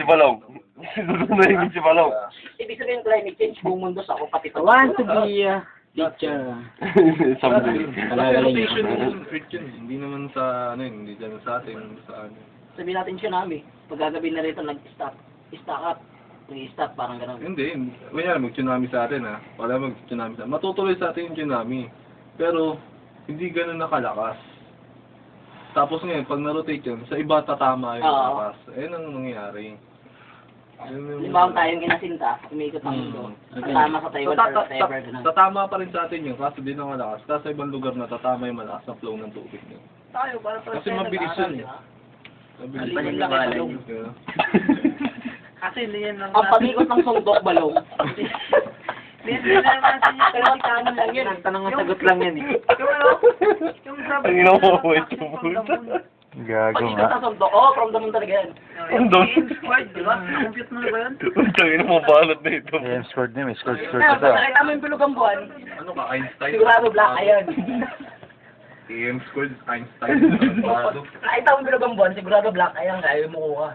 Balong. Susunod si Balong. Ibig sabihin climate change, buong mundo sa ako pati I want to be a teacher. Someday. Rotation ng Earth yun. Hindi naman sa, ano yun, hindi dyan sa atin, sa ano. Sabihin natin tsunami. Pag gagabi na rito, nag-stop up. Nag-stop, parang gano'n. Hindi. Kanya mag-tsunami sa atin ha. Wala mag-tsunami sa atin. Matutuloy sa atin yung tsunami. Pero, hindi ganun nakalakas. Tapos ngayon, pag na-rotate yun, sa iba tatama yung lakas. Ayun ang nangyayari. Limbawan tayong kinasinta, umikot ang mundo. Tatama sa Taiwan or whatever, gano'n. Tatama pa rin sa atin yun, kaso di na malakas. Kaso sa ibang lugar na tatama yung malakas na flow ng tubig niya. Tayo, para Kasi mabilis yun. Mabilis Paniniwala yun. yun. Kasi hindi yan lang Ang pamikot ng sundok, Balong. Hindi lang natin yung Pero tanong lang yun. tanong ang sagot lang yan eh. Yung sabi Ang ina mo, ito puta. Gago Pamikot ng sundok, from the moon talaga yan. Ang doon. Squad, di ba? Compute mo na ba yun? Ang ina mo, balot na ito. scored na, may scored Pag nakita mo yung bilog ang buwan, Ano ka, Einstein? sigurado black ka yan. AM squared, Einstein. Nakita mo yung bilog ang buwan, sigurado black ka yan, kaya mo kuha.